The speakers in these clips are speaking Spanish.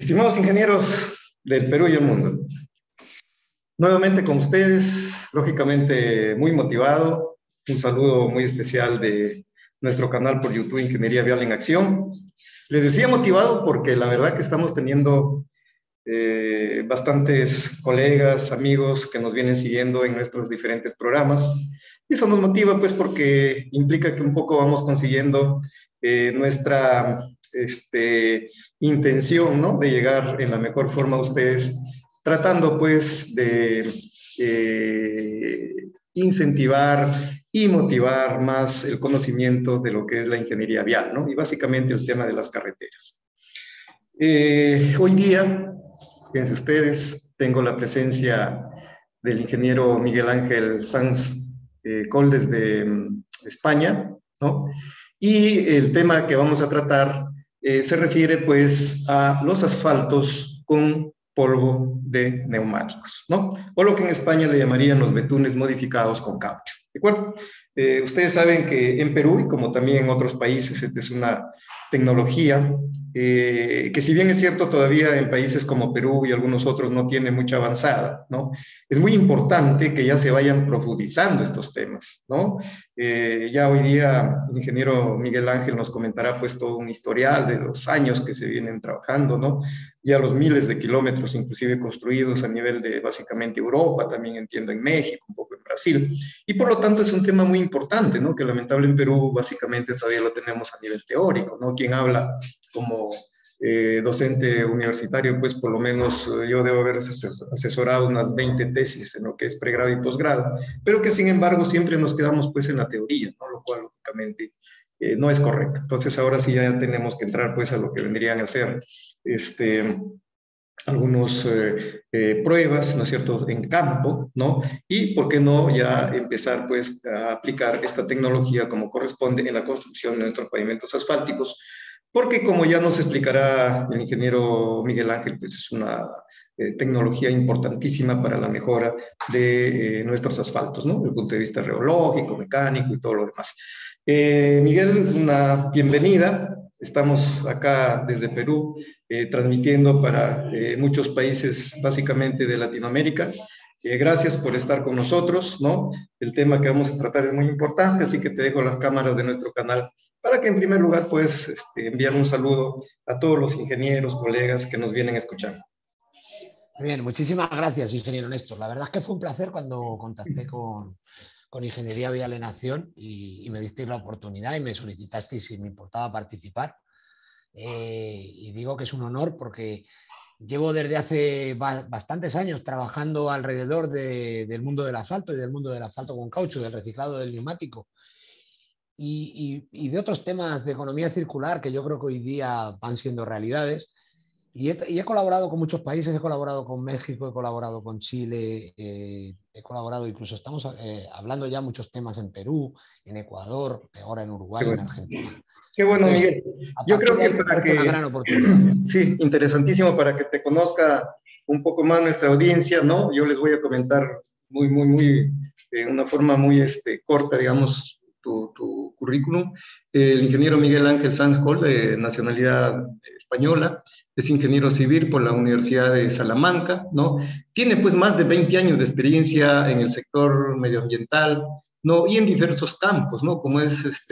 Estimados ingenieros del Perú y el mundo, nuevamente con ustedes, lógicamente muy motivado, un saludo muy especial de nuestro canal por YouTube Ingeniería Vial en Acción. Les decía motivado porque la verdad que estamos teniendo bastantes colegas, amigos que nos vienen siguiendo en nuestros diferentes programas. Y eso nos motiva pues porque implica que un poco vamos consiguiendo nuestra intención, ¿no? De llegar en la mejor forma a ustedes, tratando pues de incentivar y motivar más el conocimiento de lo que es la ingeniería vial, ¿no? Y básicamente el tema de las carreteras. Hoy día, fíjense ustedes, tengo la presencia del ingeniero Miguel Ángel Sanz Col desde España, ¿no? Y el tema que vamos a tratar se refiere pues a los asfaltos con polvo de neumáticos, ¿no? O lo que en España le llamarían los betunes modificados con caucho, ¿de acuerdo? Ustedes saben que en Perú, y como también en otros países, esta es una tecnología que si bien es cierto todavía en países como Perú y algunos otros no tiene mucha avanzada, ¿no? Es muy importante que ya se vayan profundizando estos temas, ¿no? Ya hoy día el ingeniero Miguel Ángel nos comentará pues todo un historial de los años que se vienen trabajando, ¿no? Ya los miles de kilómetros inclusive construidos a nivel de básicamente Europa, también entiendo en México, un poco en Brasil, y por lo tanto es un tema muy importante, ¿no? Que lamentable en Perú básicamente todavía lo tenemos a nivel teórico, ¿no? Quien habla como docente universitario, pues por lo menos yo debo haber asesorado unas 20 tesis en lo que es pregrado y posgrado, pero que sin embargo siempre nos quedamos pues en la teoría, ¿no? Lo cual lógicamente no es correcto. Entonces ahora sí ya tenemos que entrar pues a lo que vendrían a ser algunas pruebas, ¿no es cierto?, en campo, ¿no? Y, ¿por qué no ya empezar, pues, a aplicar esta tecnología como corresponde en la construcción de nuestros pavimentos asfálticos? Porque, como ya nos explicará el ingeniero Miguel Ángel, pues es una tecnología importantísima para la mejora de nuestros asfaltos, ¿no? Desde el punto de vista reológico, mecánico y todo lo demás. Miguel, una bienvenida. Estamos acá desde Perú transmitiendo para muchos países básicamente de Latinoamérica. Gracias por estar con nosotros, ¿no? El tema que vamos a tratar es muy importante, así que te dejo las cámaras de nuestro canal para que en primer lugar puedes enviar un saludo a todos los ingenieros, colegas que nos vienen escuchando. Bien, muchísimas gracias, ingeniero Néstor. La verdad es que fue un placer cuando contacté con Ingeniería Vial en Acción y me disteis la oportunidad y me solicitasteis si me importaba participar. Y digo que es un honor porque llevo desde hace bastantes años trabajando alrededor del mundo del asfalto y del mundo del asfalto con caucho, del reciclado del neumático y de otros temas de economía circular que yo creo que hoy día van siendo realidades. Y he colaborado con muchos países, he colaborado con México, he colaborado con Chile, he colaborado, incluso estamos hablando ya muchos temas en Perú, en Ecuador, ahora en Uruguay, en Argentina. Qué bueno, Entonces, Miguel. a Yo partir creo de que ahí me para parece una que, gran oportunidad. sí, interesantísimo para que te conozca un poco más nuestra audiencia, ¿no? Yo les voy a comentar muy, una forma muy corta, digamos, tu currículum. El ingeniero Miguel Ángel Sanz Col, de nacionalidad española, es ingeniero civil por la Universidad de Salamanca, ¿no? Tiene pues más de 20 años de experiencia en el sector medioambiental, ¿no? Y en diversos campos, ¿no? Como es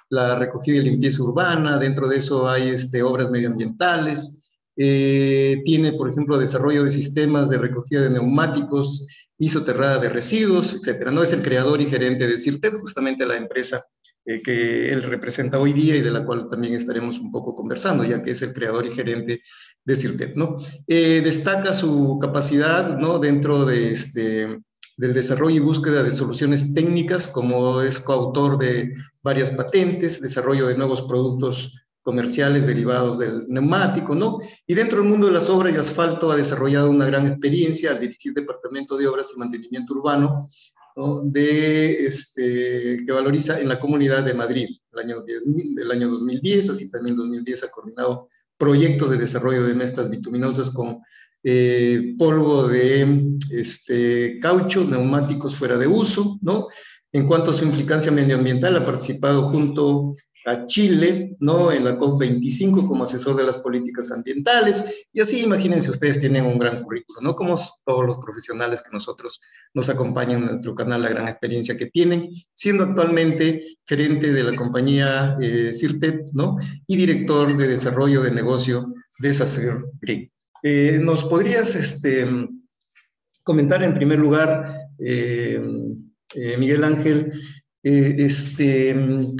la recogida y limpieza urbana, dentro de eso hay obras medioambientales, tiene, por ejemplo, desarrollo de sistemas de recogida de neumáticos, isoterrada de residuos, etcétera. No es el creador y gerente de CIRTED, justamente la empresa que él representa hoy día y de la cual también estaremos un poco conversando, ya que es el creador y gerente de CIRTED, ¿no? Destaca su capacidad, ¿no? Dentro de del desarrollo y búsqueda de soluciones técnicas, como es coautor de varias patentes, desarrollo de nuevos productos comerciales derivados del neumático, ¿no? Y dentro del mundo de las obras y asfalto ha desarrollado una gran experiencia al dirigir Departamento de Obras y Mantenimiento Urbano, ¿no? Que valoriza en la Comunidad de Madrid, el año 2010, así también 2010 ha coordinado proyectos de desarrollo de mezclas bituminosas con polvo de caucho, neumáticos fuera de uso, ¿no? En cuanto a su implicancia medioambiental, ha participado junto a Chile, ¿no? En la COP25 como asesor de las políticas ambientales, y así imagínense ustedes tienen un gran currículo, ¿no? Como todos los profesionales que nosotros nos acompañan en nuestro canal, la gran experiencia que tienen, siendo actualmente gerente de la compañía CIRTEP, ¿no? Y director de desarrollo de negocio de Sacer Green. ¿Nos podrías comentar en primer lugar, Miguel Ángel,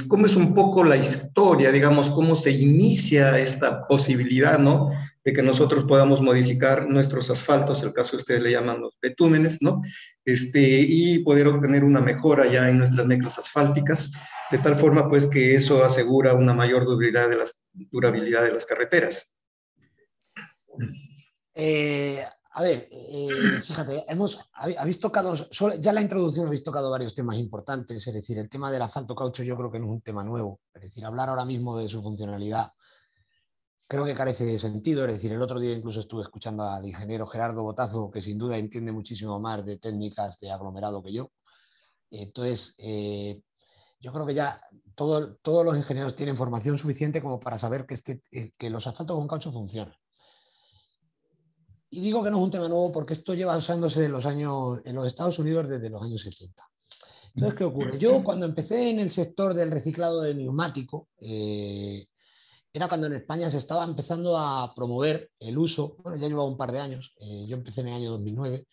cómo es un poco la historia, digamos, cómo se inicia esta posibilidad, ¿no? De que nosotros podamos modificar nuestros asfaltos, el caso que ustedes le llaman los betúmenes, ¿no? Y poder obtener una mejora ya en nuestras mezclas asfálticas, de tal forma, pues, que eso asegura una mayor durabilidad de las carreteras. A ver, fíjate, habéis tocado, ya la introducción habéis tocado varios temas importantes, es decir, el tema del asfalto caucho yo creo que no es un tema nuevo, es decir, hablar ahora mismo de su funcionalidad creo que carece de sentido, es decir, el otro día incluso estuve escuchando al ingeniero Gerardo Botazo, que sin duda entiende muchísimo más de técnicas de aglomerado que yo, entonces yo creo que ya todos los ingenieros tienen formación suficiente como para saber que los asfaltos con caucho funcionan. Y digo que no es un tema nuevo porque esto lleva usándose en los Estados Unidos desde los años 70. Entonces, ¿qué ocurre? Yo cuando empecé en el sector del reciclado de neumático, era cuando en España se estaba empezando a promover el uso, bueno, ya llevaba un par de años, yo empecé en el año 2009,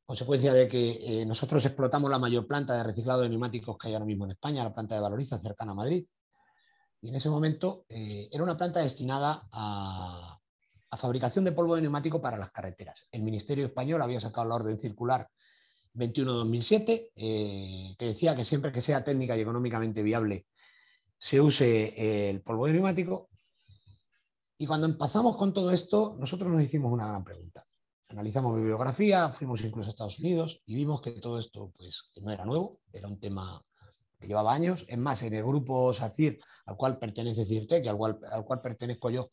consecuencia de que nosotros explotamos la mayor planta de reciclado de neumáticos que hay ahora mismo en España, la planta de Valoriza, cercana a Madrid, y en ese momento era una planta destinada a fabricación de polvo de neumático para las carreteras. El Ministerio Español había sacado la orden circular 21-2007, que decía que siempre que sea técnica y económicamente viable se use el polvo de neumático. Y cuando empezamos con todo esto, nosotros nos hicimos una gran pregunta. Analizamos bibliografía, fuimos incluso a Estados Unidos y vimos que todo esto pues, no era nuevo, era un tema que llevaba años. Es más, en el grupo SACIR, al cual pertenece CIRTEC, al cual pertenezco yo,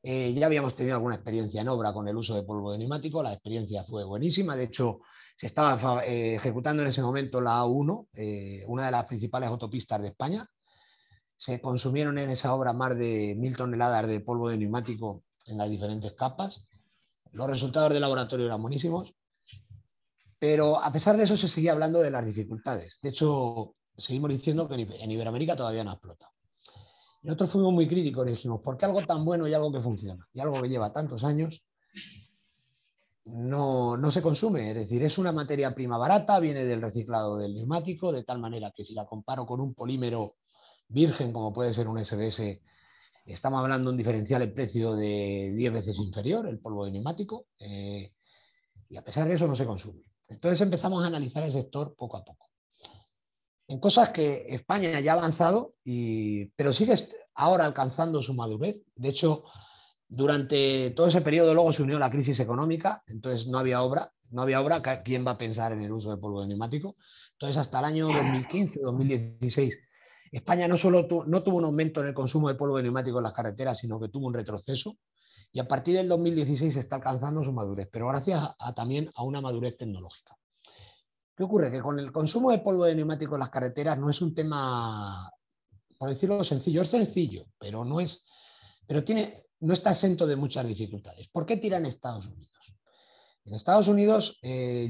ya habíamos tenido alguna experiencia en obra con el uso de polvo de neumático, la experiencia fue buenísima, de hecho se estaba ejecutando en ese momento la A1, una de las principales autopistas de España, se consumieron en esa obra más de 1.000 toneladas de polvo de neumático en las diferentes capas, los resultados del laboratorio eran buenísimos, pero a pesar de eso se seguía hablando de las dificultades, de hecho seguimos diciendo que en Iberoamérica todavía no ha explotado. Nosotros fuimos muy críticos y dijimos, ¿por qué algo tan bueno y algo que funciona? Y algo que lleva tantos años no se consume. Es decir, es una materia prima barata, viene del reciclado del neumático, de tal manera que si la comparo con un polímero virgen, como puede ser un SBS, estamos hablando de un diferencial en precio de 10 veces inferior, el polvo de neumático, y a pesar de eso no se consume. Entonces empezamos a analizar el sector poco a poco. En cosas que España ya ha avanzado, pero sigue ahora alcanzando su madurez. De hecho, durante todo ese periodo luego se unió la crisis económica, entonces no había obra. ¿Quién va a pensar en el uso de polvo de neumático? Entonces, hasta el año 2015-2016, España no solo no tuvo un aumento en el consumo de polvo de neumático en las carreteras, sino que tuvo un retroceso. Y a partir del 2016 está alcanzando su madurez, pero gracias también a una madurez tecnológica. ¿Qué ocurre? Que con el consumo de polvo de neumático en las carreteras no es un tema, por decirlo sencillo, es sencillo, pero no está exento de muchas dificultades. ¿Por qué tira en Estados Unidos? En Estados Unidos,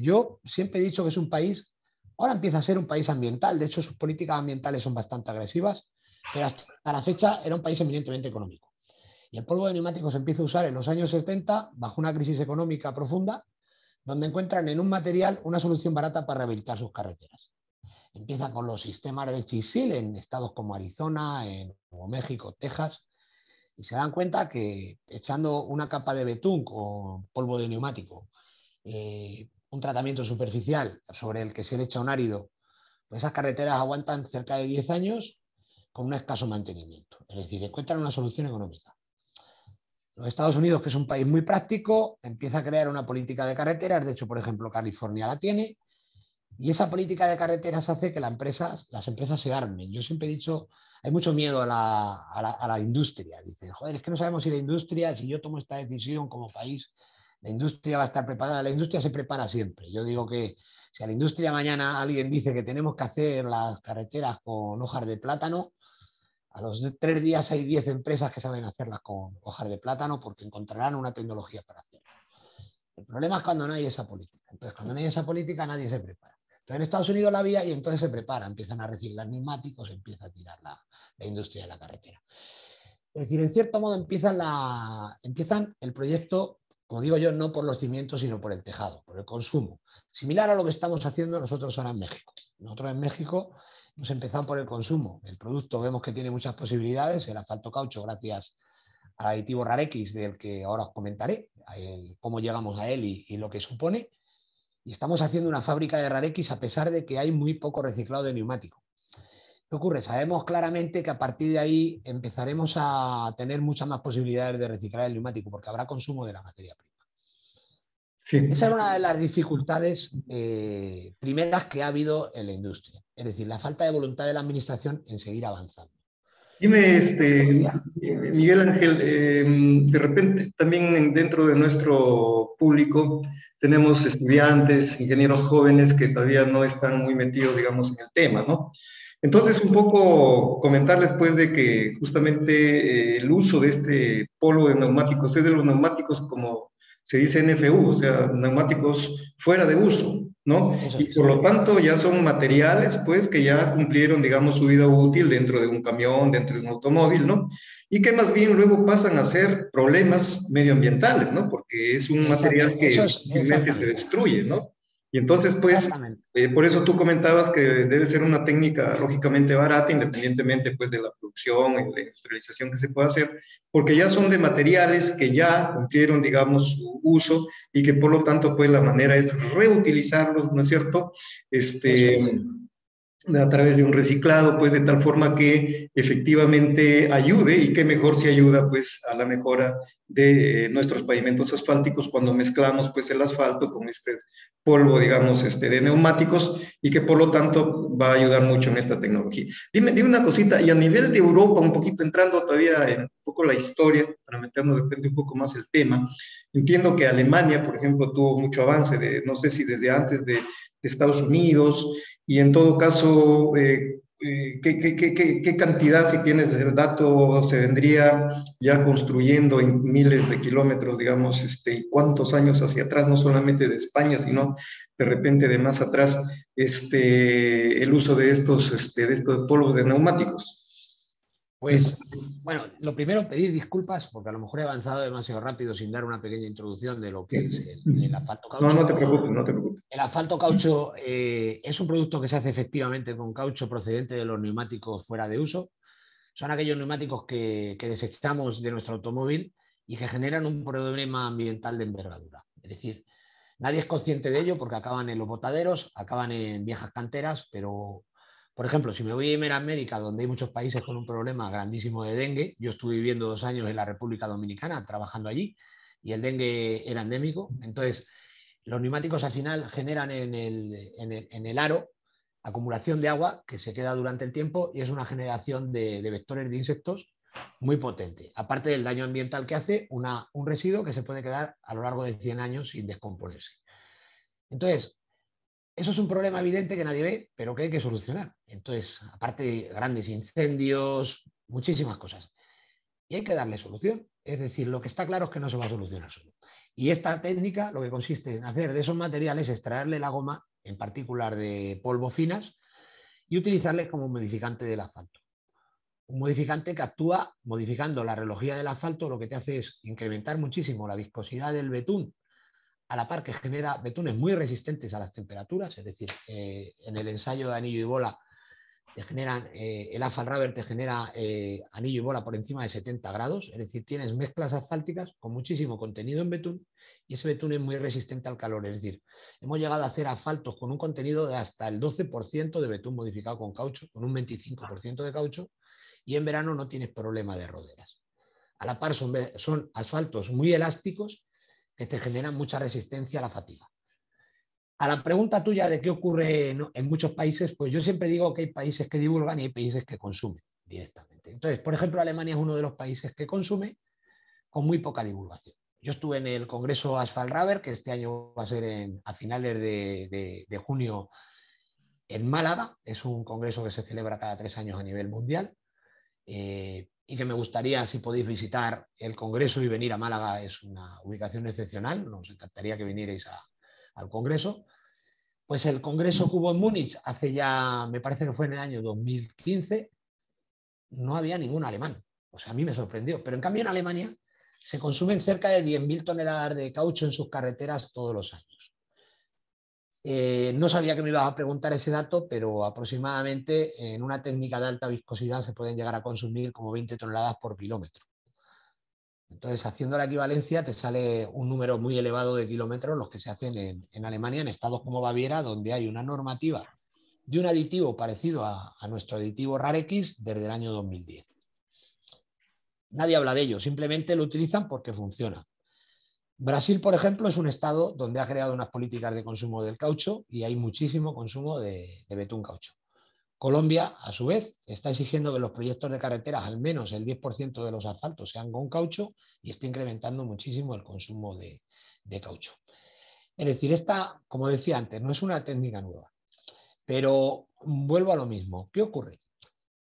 yo siempre he dicho que es un país, ahora empieza a ser un país ambiental, de hecho sus políticas ambientales son bastante agresivas, pero hasta la fecha era un país eminentemente económico. Y el polvo de neumáticos se empieza a usar en los años 70 bajo una crisis económica profunda, donde encuentran en un material una solución barata para rehabilitar sus carreteras. Empieza con los sistemas de Chisil en estados como Arizona, en Nuevo México, Texas, y se dan cuenta que echando una capa de betún con polvo de neumático, un tratamiento superficial sobre el que se le echa un árido, pues esas carreteras aguantan cerca de 10 años con un escaso mantenimiento. Es decir, encuentran una solución económica. Los Estados Unidos, que es un país muy práctico, empieza a crear una política de carreteras. De hecho, por ejemplo, California la tiene. Y esa política de carreteras hace que las empresas se armen. Yo siempre he dicho, hay mucho miedo a la industria. Dicen, joder, es que no sabemos si la industria, si yo tomo esta decisión como país, la industria va a estar preparada. La industria se prepara siempre. Yo digo que si a la industria mañana alguien dice que tenemos que hacer las carreteras con hojas de plátano, A los 3 días hay 10 empresas que saben hacerlas con hojas de plátano porque encontrarán una tecnología para hacerlo. El problema es cuando no hay esa política. Entonces, cuando no hay esa política, nadie se prepara. Entonces, en Estados Unidos la había y entonces se prepara, empiezan a reciclar neumáticos, empieza a tirar la industria de la carretera. Es decir, en cierto modo empiezan el proyecto, como digo yo, no por los cimientos, sino por el tejado, por el consumo. Similar a lo que estamos haciendo nosotros ahora en México. Nosotros en México hemos empezado por el consumo. El producto vemos que tiene muchas posibilidades, el asfalto caucho, gracias al aditivo Rarex, del que ahora os comentaré, cómo llegamos a él y lo que supone. Y estamos haciendo una fábrica de Rarex a pesar de que hay muy poco reciclado de neumático. ¿Qué ocurre? Sabemos claramente que a partir de ahí empezaremos a tener muchas más posibilidades de reciclar el neumático porque habrá consumo de la materia prima. Sí. Esa es una de las dificultades primeras que ha habido en la industria. Es decir, la falta de voluntad de la administración en seguir avanzando. Dime, Miguel Ángel, de repente también dentro de nuestro público tenemos estudiantes, ingenieros jóvenes que todavía no están muy metidos, digamos, en el tema, ¿no? Entonces, un poco comentarles, pues, de que justamente el uso de este polvo de neumáticos es de los neumáticos, como se dice NFU, o sea, neumáticos fuera de uso, ¿no? Eso Y es. por lo tanto ya son materiales, pues, que ya cumplieron, digamos, su vida útil dentro de un camión, dentro de un automóvil, ¿no? Y que más bien luego pasan a ser problemas medioambientales, ¿no? Porque es un material Eso que es difícilmente se exactamente. destruye, ¿no? Y entonces, pues, Exactamente. por eso tú comentabas que debe ser una técnica lógicamente barata, independientemente, pues, de la producción y la industrialización que se pueda hacer, porque ya son de materiales que ya cumplieron, digamos, su uso y que por lo tanto, pues, la manera es reutilizarlos, ¿no es cierto? Eso es. A través de un reciclado, pues de tal forma que efectivamente ayude y que mejor si ayuda pues a la mejora de nuestros pavimentos asfálticos cuando mezclamos pues el asfalto con este polvo, digamos, de neumáticos y que por lo tanto va a ayudar mucho en esta tecnología. Dime una cosita, y a nivel de Europa, un poquito entrando todavía en un poco la historia, para meternos de repente un poco más el tema, entiendo que Alemania, por ejemplo, tuvo mucho avance, no sé si desde antes de Estados Unidos, y en todo caso, ¿qué cantidad, si tienes el dato, se vendría ya construyendo en miles de kilómetros, digamos, y cuántos años hacia atrás, no solamente de España, sino de repente de más atrás, el uso de estos polvos de neumáticos? Pues, bueno, lo primero, pedir disculpas porque a lo mejor he avanzado demasiado rápido sin dar una pequeña introducción de lo que es el asfalto No, no caucho. te preocupes, no te preocupes. El asfalto caucho es un producto que se hace efectivamente con caucho procedente de los neumáticos fuera de uso. Son aquellos neumáticos que desechamos de nuestro automóvil y que generan un problema ambiental de envergadura. Es decir, nadie es consciente de ello porque acaban en los botaderos, acaban en viejas canteras, pero, por ejemplo, si me voy a Iberoamérica, donde hay muchos países con un problema grandísimo de dengue, yo estuve viviendo 2 años en la República Dominicana trabajando allí y el dengue era endémico, entonces los neumáticos al final generan en el aro acumulación de agua que se queda durante el tiempo y es una generación de vectores de insectos muy potente. Aparte del daño ambiental que hace, un residuo que se puede quedar a lo largo de 100 años sin descomponerse. Entonces, eso es un problema evidente que nadie ve, pero que hay que solucionar. Entonces, aparte de grandes incendios, muchísimas cosas. Y hay que darle solución. Es decir, lo que está claro es que no se va a solucionar solo. Y esta técnica lo que consiste en hacer de esos materiales, extraerle la goma, en particular de polvo finas, y utilizarles como modificante del asfalto. Un modificante que actúa modificando la relojía del asfalto, lo que te hace es incrementar muchísimo la viscosidad del betún, a la par que genera betunes muy resistentes a las temperaturas, es decir, en el ensayo de anillo y bola te generan, el asphalt rubber te genera anillo y bola por encima de 70 grados, es decir, tienes mezclas asfálticas con muchísimo contenido en betún y ese betún es muy resistente al calor, es decir, hemos llegado a hacer asfaltos con un contenido de hasta el 12% de betún modificado con caucho, con un 25% de caucho y en verano no tienes problema de roderas. A la par son asfaltos muy elásticos que te generan mucha resistencia a la fatiga. A la pregunta tuya de qué ocurre en muchos países, pues yo siempre digo que hay países que divulgan y hay países que consumen directamente. Entonces, por ejemplo, Alemania es uno de los países que consume con muy poca divulgación. Yo estuve en el Congreso Asphalt Rubber, que este año va a ser a finales de junio en Málaga. Es un congreso que se celebra cada 3 años a nivel mundial. y que me gustaría, si podéis visitar el Congreso y venir a Málaga, es una ubicación excepcional, nos encantaría que vinierais al Congreso. Pues el Congreso que hubo en Múnich hace ya, me parece que fue en el año 2015, no había ningún alemán. O sea, a mí me sorprendió. Pero en cambio en Alemania se consumen cerca de 10.000 toneladas de caucho en sus carreteras todos los años. No sabía que me ibas a preguntar ese dato, pero aproximadamente en una técnica de alta viscosidad se pueden llegar a consumir como 20 toneladas por kilómetro. Entonces, haciendo la equivalencia, te sale un número muy elevado de kilómetros los que se hacen en Alemania, en estados como Baviera, donde hay una normativa de un aditivo parecido a nuestro aditivo RAREX desde el año 2010. Nadie habla de ello, simplemente lo utilizan porque funciona. Brasil, por ejemplo, es un estado donde ha creado unas políticas de consumo del caucho y hay muchísimo consumo de betún caucho. Colombia, a su vez, está exigiendo que los proyectos de carreteras al menos el 10% de los asfaltos sean con caucho y está incrementando muchísimo el consumo de caucho. Es decir, esta, como decía antes, no es una técnica nueva, pero vuelvo a lo mismo. ¿Qué ocurre?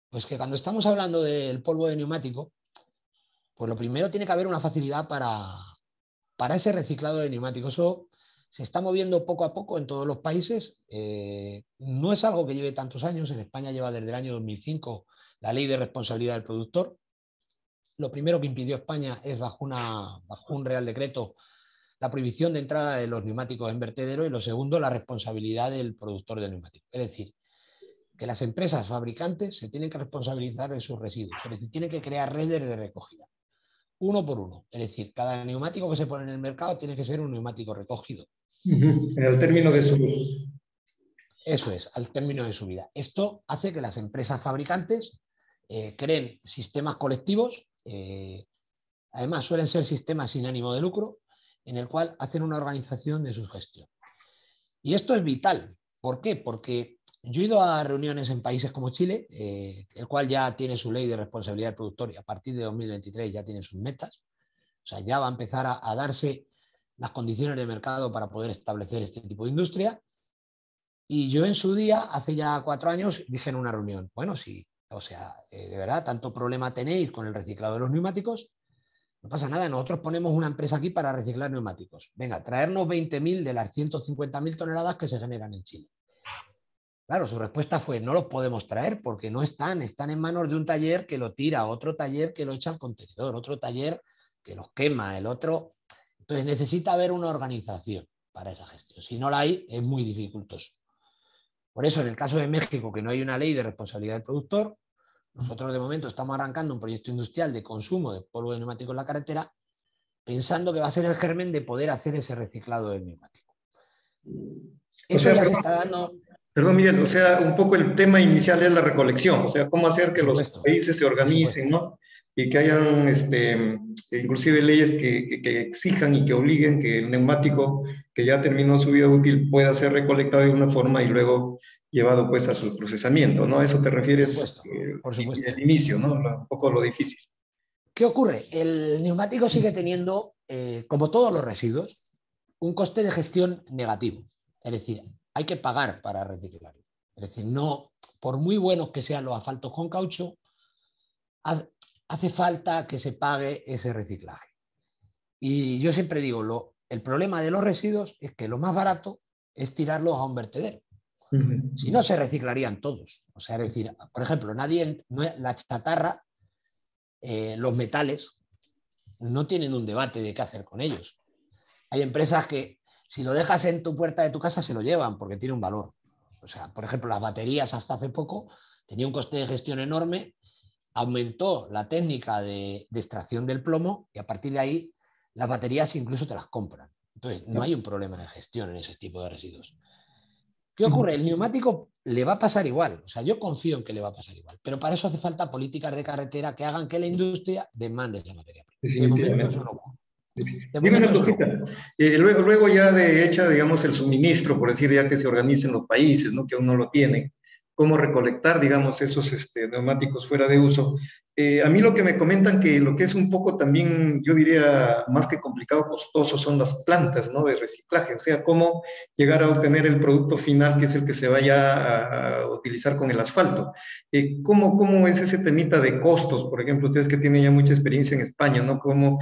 Pues que cuando estamos hablando del polvo de neumático, pues lo primero tiene que haber una facilidad para ese reciclado de neumáticos. Eso se está moviendo poco a poco en todos los países. No es algo que lleve tantos años. En España lleva desde el año 2005 la ley de responsabilidad del productor. Lo primero que impidió España es bajo un real decreto la prohibición de entrada de los neumáticos en vertedero y lo segundo, la responsabilidad del productor del neumático. Es decir, que las empresas fabricantes se tienen que responsabilizar de sus residuos. Es decir, tienen que crear redes de recogida. Uno por uno. Es decir, cada neumático que se pone en el mercado tiene que ser un neumático recogido. En el término de su uso. Eso es, al término de su vida. Esto hace que las empresas fabricantes creen sistemas colectivos, además suelen ser sistemas sin ánimo de lucro, en el cual hacen una organización de su gestión. Y esto es vital. ¿Por qué? Porque yo he ido a reuniones en países como Chile, el cual ya tiene su ley de responsabilidad del productor y a partir de 2023 ya tiene sus metas. O sea, ya va a empezar a darse las condiciones de mercado para poder establecer este tipo de industria. Y yo en su día, hace ya 4 años, dije en una reunión, bueno, sí, o sea, de verdad, tanto problema tenéis con el reciclado de los neumáticos, no pasa nada, nosotros ponemos una empresa aquí para reciclar neumáticos. Venga, traernos 20.000 de las 150.000 toneladas que se generan en Chile. Claro, su respuesta fue, no los podemos traer porque no están en manos de un taller que lo tira, otro taller que lo echa al contenedor, otro taller que los quema, el otro. Entonces necesita haber una organización para esa gestión. Si no la hay, es muy dificultoso. Por eso, en el caso de México, que no hay una ley de responsabilidad del productor, nosotros de momento estamos arrancando un proyecto industrial de consumo de polvo de neumático en la carretera, pensando que va a ser el germen de poder hacer ese reciclado del neumático. Eso ya se está dando. Perdón, Miguel, o sea, un poco el tema inicial es la recolección, o sea, cómo hacer que los países se organicen, ¿no? Y que hayan, inclusive leyes que exijan y que obliguen que el neumático que ya terminó su vida útil pueda ser recolectado de una forma y luego llevado, pues, a su procesamiento, ¿no? A eso te refieres, por supuesto. El inicio, ¿no? Un poco lo difícil. ¿Qué ocurre? El neumático sigue teniendo, como todos los residuos, un coste de gestión negativo. Es decir, hay que pagar para reciclarlo. Es decir, no, por muy buenos que sean los asfaltos con caucho, hace falta que se pague ese reciclaje. Y yo siempre digo, el problema de los residuos es que lo más barato es tirarlos a un vertedero. Si no, se reciclarían todos. O sea, es decir, por ejemplo, la chatarra, los metales, no tienen un debate de qué hacer con ellos. Hay empresas que si lo dejas en tu puerta de tu casa se lo llevan porque tiene un valor. O sea, por ejemplo, las baterías hasta hace poco tenía un coste de gestión enorme, aumentó la técnica de extracción del plomo y a partir de ahí las baterías incluso te las compran. Entonces, no hay un problema de gestión en ese tipo de residuos. ¿Qué ocurre? El neumático le va a pasar igual. O sea, yo confío en que le va a pasar igual. Pero para eso hace falta políticas de carretera que hagan que la industria demande esa materia. Definitivamente. De momento eso no ocurre. Dime una cosita, luego ya de hecha, digamos, el suministro, por decir, ya que se organicen los países, ¿no? Que aún no lo tienen, cómo recolectar, digamos, esos neumáticos fuera de uso. A mí lo que me comentan que lo que es un poco también, yo diría, más que complicado, costoso, son las plantas, ¿no? De reciclaje, o sea, cómo llegar a obtener el producto final, que es el que se vaya a utilizar con el asfalto. ¿Cómo es ese temita de costos? Por ejemplo, ustedes que tienen ya mucha experiencia en España, ¿no? Cómo,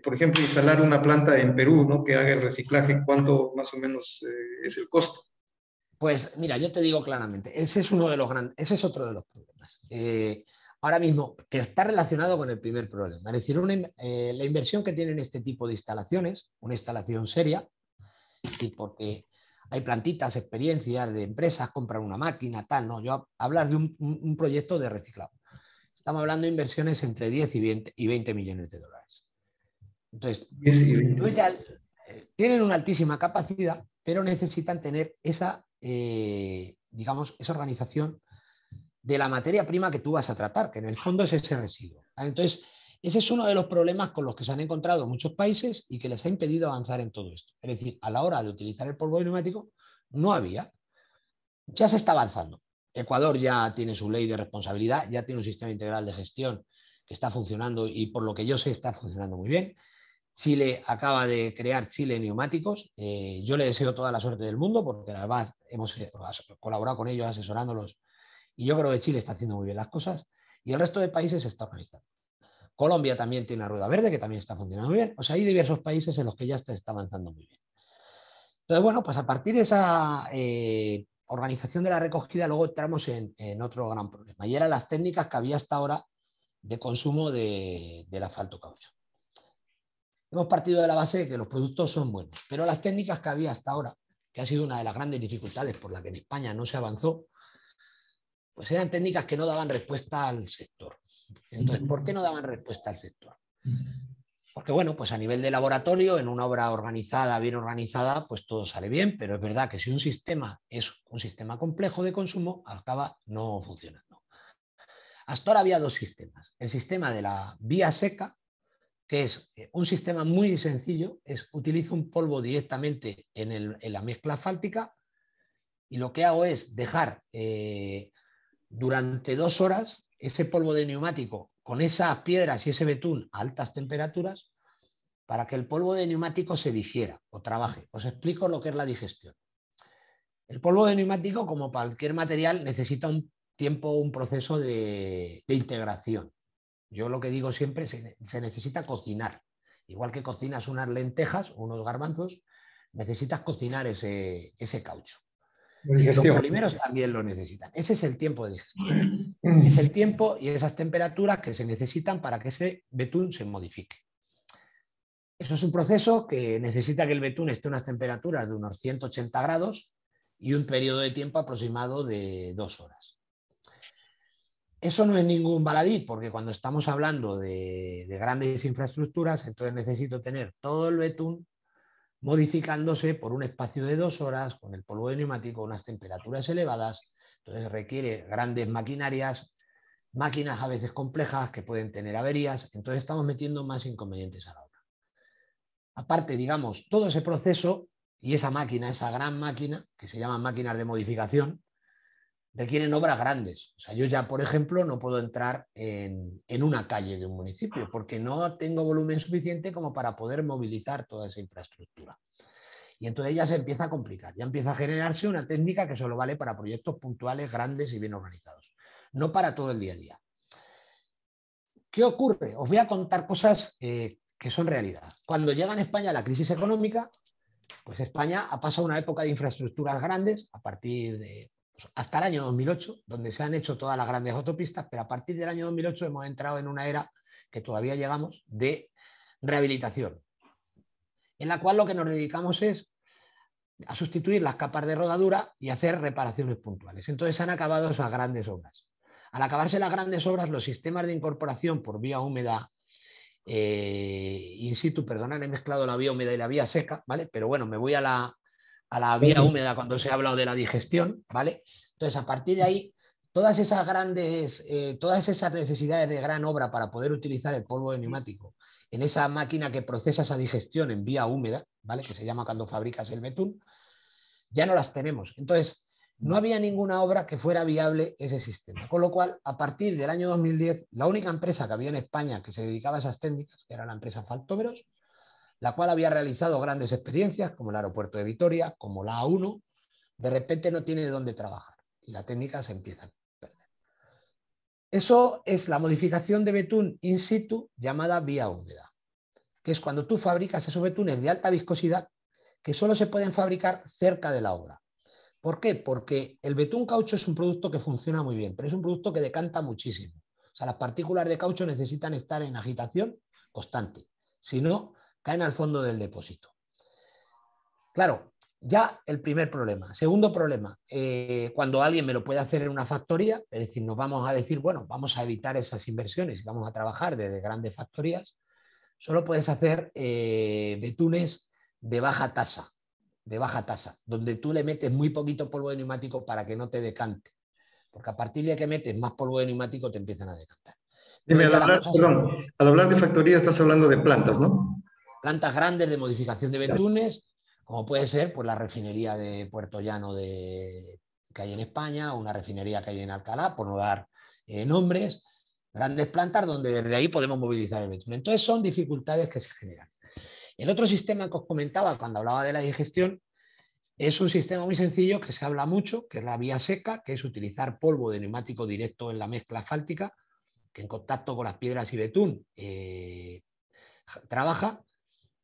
por ejemplo, instalar una planta en Perú, ¿no? Que haga el reciclaje, ¿cuánto más o menos es el costo? Pues mira, yo te digo claramente, ese es uno de los grandes, ese es otro de los problemas. Ahora mismo, que está relacionado con el primer problema, es decir, la inversión que tienen este tipo de instalaciones, una instalación seria, es decir, porque hay plantitas, experiencias de empresas, compran una máquina, tal, no, yo hablas de un proyecto de reciclado. Estamos hablando de inversiones entre 10 y 20 millones de dólares. Entonces, tienen una altísima capacidad, pero necesitan tener esa, digamos, esa organización de la materia prima que tú vas a tratar, que en el fondo es ese residuo. Entonces, ese es uno de los problemas con los que se han encontrado muchos países y que les ha impedido avanzar en todo esto. Es decir, a la hora de utilizar el polvo de neumático, no había. Ya se está avanzando. Ecuador ya tiene su ley de responsabilidad, ya tiene un sistema integral de gestión que está funcionando y por lo que yo sé está funcionando muy bien. Chile acaba de crear Chile Neumáticos. Yo le deseo toda la suerte del mundo porque además hemos colaborado con ellos asesorándolos y yo creo que Chile está haciendo muy bien las cosas y el resto de países se está organizando. Colombia también tiene la rueda verde que también está funcionando muy bien. O sea, hay diversos países en los que ya está avanzando muy bien. Entonces, bueno, pues a partir de esa organización de la recogida luego entramos en otro gran problema y eran las técnicas que había hasta ahora de consumo del asfalto caucho. Hemos partido de la base de que los productos son buenos, pero las técnicas que había hasta ahora, que ha sido una de las grandes dificultades por la que en España no se avanzó, pues eran técnicas que no daban respuesta al sector. Entonces, ¿por qué no daban respuesta al sector? Porque, bueno, pues a nivel de laboratorio, en una obra organizada, bien organizada, pues todo sale bien, pero es verdad que si un sistema es un sistema complejo de consumo, acaba no funcionando. Hasta ahora había dos sistemas. El sistema de la vía seca, que es un sistema muy sencillo, utilizo un polvo directamente en la mezcla asfáltica y lo que hago es dejar durante 2 horas ese polvo de neumático con esas piedras y ese betún a altas temperaturas para que el polvo de neumático se digiera o trabaje. Os explico lo que es la digestión. El polvo de neumático, como cualquier material, necesita un tiempo, un proceso de integración. Yo lo que digo siempre, se necesita cocinar. Igual que cocinas unas lentejas o unos garbanzos, necesitas cocinar ese caucho. Los polímeros también lo necesitan. Ese es el tiempo de digestión. Es el tiempo y esas temperaturas que se necesitan para que ese betún se modifique. Eso es un proceso que necesita que el betún esté a unas temperaturas de unos 180 grados y un periodo de tiempo aproximado de 2 horas. Eso no es ningún baladí, porque cuando estamos hablando de grandes infraestructuras, entonces necesito tener todo el betún modificándose por un espacio de 2 horas con el polvo de neumático, unas temperaturas elevadas. Entonces requiere grandes maquinarias, máquinas a veces complejas que pueden tener averías. Entonces estamos metiendo más inconvenientes a la obra. Aparte, digamos, todo ese proceso y esa máquina, esa gran máquina, que se llaman máquinas de modificación, requieren obras grandes. O sea, yo ya, por ejemplo, no puedo entrar en una calle de un municipio porque no tengo volumen suficiente como para poder movilizar toda esa infraestructura. Y entonces ya se empieza a complicar, ya empieza a generarse una técnica que solo vale para proyectos puntuales, grandes y bien organizados, no para todo el día a día. ¿Qué ocurre? Os voy a contar cosas que son realidad. Cuando llega en España la crisis económica, pues España ha pasado una época de infraestructuras grandes a partir de hasta el año 2008, donde se han hecho todas las grandes autopistas, pero a partir del año 2008 hemos entrado en una era que todavía llegamos de rehabilitación, en la cual lo que nos dedicamos es a sustituir las capas de rodadura y hacer reparaciones puntuales. Entonces se han acabado esas grandes obras. Al acabarse las grandes obras, los sistemas de incorporación por vía húmeda in situ, perdonad, he mezclado la vía húmeda y la vía seca, ¿vale? Pero bueno, me voy a la vía húmeda cuando se ha hablado de la digestión, ¿vale? Entonces, a partir de ahí, todas esas necesidades de gran obra para poder utilizar el polvo de neumático en esa máquina que procesa esa digestión en vía húmeda, ¿vale? Que se llama cuando fabricas el betún, ya no las tenemos. Entonces, no había ninguna obra que fuera viable ese sistema. Con lo cual, a partir del año 2010, la única empresa que había en España que se dedicaba a esas técnicas, que era la empresa Faltomeros, la cual había realizado grandes experiencias, como el aeropuerto de Vitoria, como la A1, de repente no tiene dónde trabajar y la técnica se empieza a perder. Eso es la modificación de betún in situ llamada vía húmeda, que es cuando tú fabricas esos betunes de alta viscosidad que solo se pueden fabricar cerca de la obra. ¿Por qué? Porque el betún caucho es un producto que funciona muy bien, pero es un producto que decanta muchísimo. O sea, las partículas de caucho necesitan estar en agitación constante. Si no, caen al fondo del depósito. Claro, ya el primer problema. Segundo problema, cuando alguien me lo puede hacer en una factoría, es decir, nos vamos a decir, bueno, vamos a evitar esas inversiones y vamos a trabajar desde grandes factorías, solo puedes hacer betunes de baja tasa, donde tú le metes muy poquito polvo de neumático para que no te decante, porque a partir de que metes más polvo de neumático te empiezan a decantar. Dime, Entonces ya la cosa perdón, al hablar de factoría estás hablando de plantas, ¿no? plantas grandes de modificación de Claro. betunes, como puede ser pues, la refinería de Puerto Llano que hay en España, o una refinería que hay en Alcalá, por no dar nombres, grandes plantas donde desde ahí podemos movilizar el betún. Entonces son dificultades que se generan. El otro sistema que os comentaba cuando hablaba de la digestión es un sistema muy sencillo que se habla mucho, que es la vía seca, que es utilizar polvo de neumático directo en la mezcla asfáltica, que en contacto con las piedras y betún trabaja,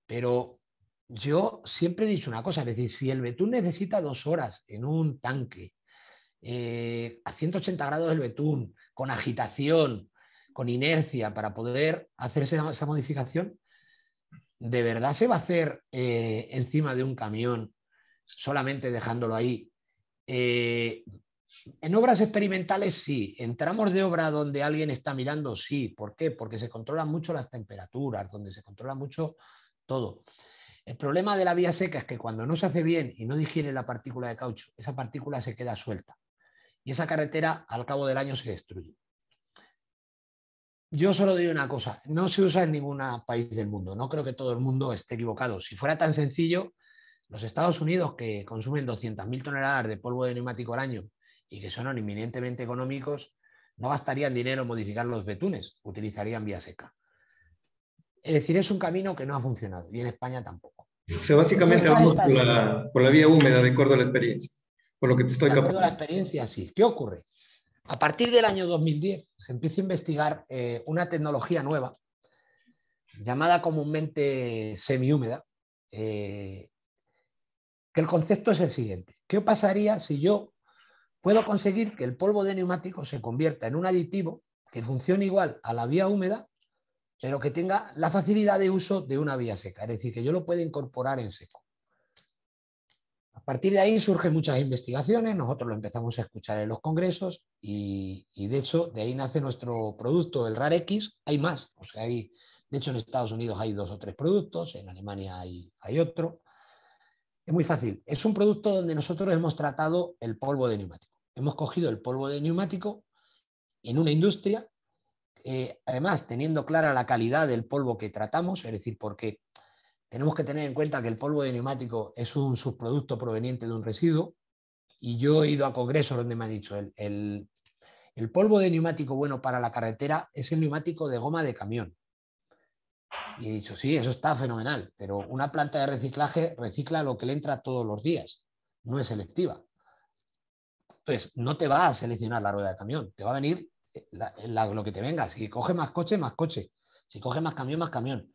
pero yo siempre he dicho una cosa, es decir, si el betún necesita 2 horas en un tanque, a 180 grados el betún, con agitación, con inercia, para poder hacer esa modificación, ¿de verdad se va a hacer encima de un camión solamente dejándolo ahí? En obras experimentales sí, en tramos de obra donde alguien está mirando sí. ¿Por qué? Porque se controlan mucho las temperaturas, donde se controla mucho todo. El problema de la vía seca es que cuando no se hace bien y no digiere la partícula de caucho, esa partícula se queda suelta y esa carretera al cabo del año se destruye. Yo solo digo una cosa, no se usa en ningún país del mundo, no creo que todo el mundo esté equivocado. Si fuera tan sencillo, los Estados Unidos, que consumen 200.000 toneladas de polvo de neumático al año y que son inminentemente económicos, no gastarían dinero en modificar los betunes, utilizarían vía seca. Es decir, es un camino que no ha funcionado y en España tampoco. O sea, básicamente vamos por la vía húmeda, de acuerdo a la experiencia, por lo que te estoy De acuerdo a la captando. experiencia, sí. ¿Qué ocurre? A partir del año 2010 se empieza a investigar una tecnología nueva llamada comúnmente semihúmeda, que el concepto es el siguiente. ¿Qué pasaría si yo puedo conseguir que el polvo de neumático se convierta en un aditivo que funcione igual a la vía húmeda, pero que tenga la facilidad de uso de una vía seca? Es decir, que yo lo pueda incorporar en seco. A partir de ahí surgen muchas investigaciones, nosotros lo empezamos a escuchar en los congresos y de hecho de ahí nace nuestro producto, el RARX. Hay más, o sea, de hecho en Estados Unidos hay 2 o 3 productos, en Alemania hay otro. Es muy fácil, es un producto donde nosotros hemos tratado el polvo de neumático. Hemos cogido el polvo de neumático en una industria, además teniendo clara la calidad del polvo que tratamos, es decir, porque tenemos que tener en cuenta que el polvo de neumático es un subproducto proveniente de un residuo y yo he ido a congresos donde me han dicho el polvo de neumático bueno para la carretera es el neumático de goma de camión. Y he dicho, sí, eso está fenomenal, pero una planta de reciclaje recicla lo que le entra todos los días, no es selectiva. Entonces, no te va a seleccionar la rueda de camión, te va a venir lo que te venga. Si coge más coche, más coche. Si coge más camión, más camión.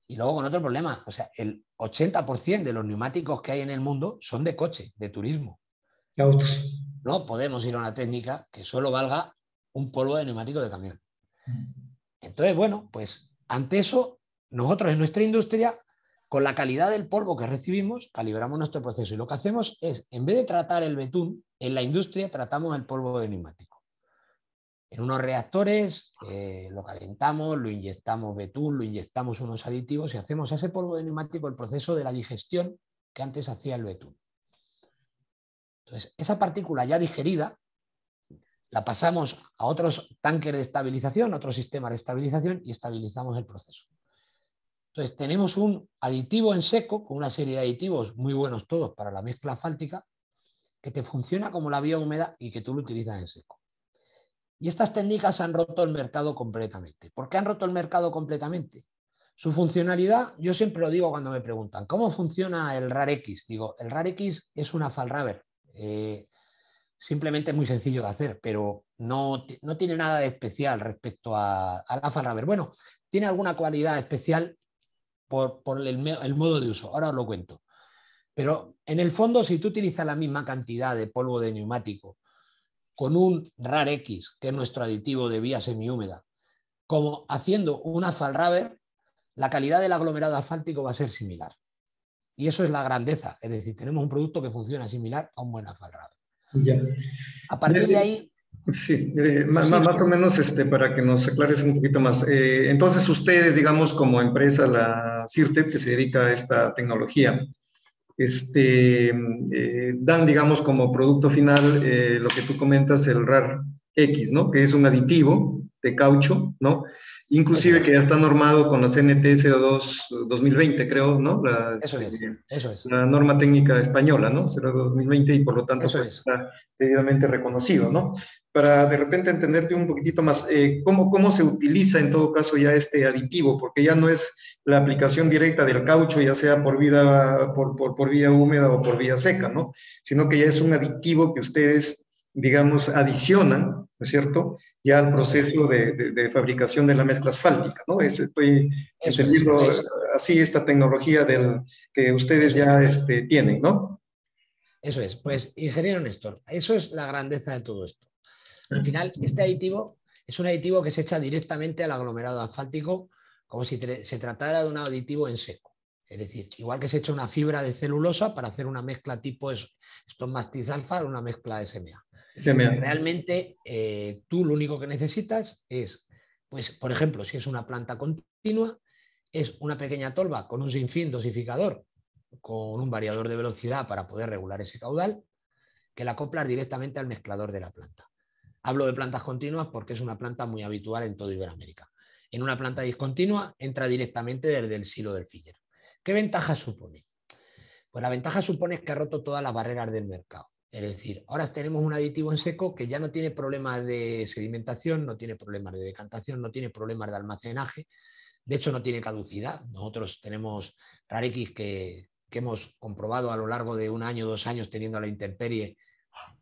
Y luego con otro problema, o sea, el 80% de los neumáticos que hay en el mundo son de coche, de turismo. Autos. No podemos ir a una técnica que solo valga un polvo de neumático de camión. Entonces, bueno, pues ante eso, nosotros en nuestra industria, con la calidad del polvo que recibimos, calibramos nuestro proceso. Y lo que hacemos es, en vez de tratar el betún, en la industria tratamos el polvo de neumático. En unos reactores lo calentamos, lo inyectamos betún, lo inyectamos unos aditivos y hacemos a ese polvo de neumático el proceso de la digestión que antes hacía el betún. Entonces, esa partícula ya digerida la pasamos a otros tanques de estabilización, otros sistemas de estabilización y estabilizamos el proceso. Entonces, tenemos un aditivo en seco, con una serie de aditivos muy buenos todos para la mezcla asfáltica, que te funciona como la vía húmeda y que tú lo utilizas en seco. Y estas técnicas han roto el mercado completamente. ¿Por qué han roto el mercado completamente? Su funcionalidad, yo siempre lo digo cuando me preguntan, ¿cómo funciona el RARX? Digo, el RARX es una FALRaver. Simplemente es muy sencillo de hacer, pero no tiene nada de especial respecto a la FALRaver. Bueno, tiene alguna cualidad especial por el modo de uso. Ahora os lo cuento. Pero en el fondo, si tú utilizas la misma cantidad de polvo de neumático con un RARX, que es nuestro aditivo de vía semihúmeda, como haciendo una FALRaver, la calidad del aglomerado asfáltico va a ser similar. Y eso es la grandeza. Es decir, tenemos un producto que funciona similar a un buen FALRaver. Ya. A partir de ahí... Sí, Sí, más o menos para que nos aclares un poquito más. Entonces, ustedes, digamos, como empresa, la CIRTEP, que se dedica a esta tecnología, dan, digamos, como producto final lo que tú comentas, el RAR X, ¿no? Que es un aditivo de caucho, ¿no? Inclusive que ya está normado con la CNT 2020, creo, ¿no? Eso es, La norma técnica española, ¿no? 2020 y por lo tanto eso pues es. está debidamente reconocido, ¿no? Para de repente entenderte un poquitito más, ¿cómo se utiliza en todo caso ya este aditivo? Porque ya no es la aplicación directa del caucho, ya sea por vía húmeda o por vía seca, ¿no? Sino que ya es un aditivo que ustedes, digamos, adicionan, ¿no es cierto?, ya al proceso de fabricación de la mezcla asfáltica, ¿no? Estoy entendiendo así esta tecnología que ustedes ya tienen, ¿no? Eso es. Pues, ingeniero Néstor, eso es la grandeza de todo esto. Al final, este aditivo es un aditivo que se echa directamente al aglomerado asfáltico como si se tratara de un aditivo en seco. Es decir, igual que se echa una fibra de celulosa para hacer una mezcla tipo Stone Mastic Alpha, una mezcla SMA. Realmente, tú lo único que necesitas es, pues, por ejemplo, si es una planta continua, es una pequeña tolva con un sinfín dosificador, con un variador de velocidad para poder regular ese caudal, que la acoplas directamente al mezclador de la planta. Hablo de plantas continuas porque es una planta muy habitual en toda Iberoamérica. En una planta discontinua entra directamente desde el silo del filler. ¿Qué ventaja supone? Pues la ventaja supone que ha roto todas las barreras del mercado. Es decir, ahora tenemos un aditivo en seco que ya no tiene problemas de sedimentación, no tiene problemas de decantación, no tiene problemas de almacenaje. De hecho, no tiene caducidad. Nosotros tenemos RARX que hemos comprobado a lo largo de 1 año, 2 años teniendo a la intemperie.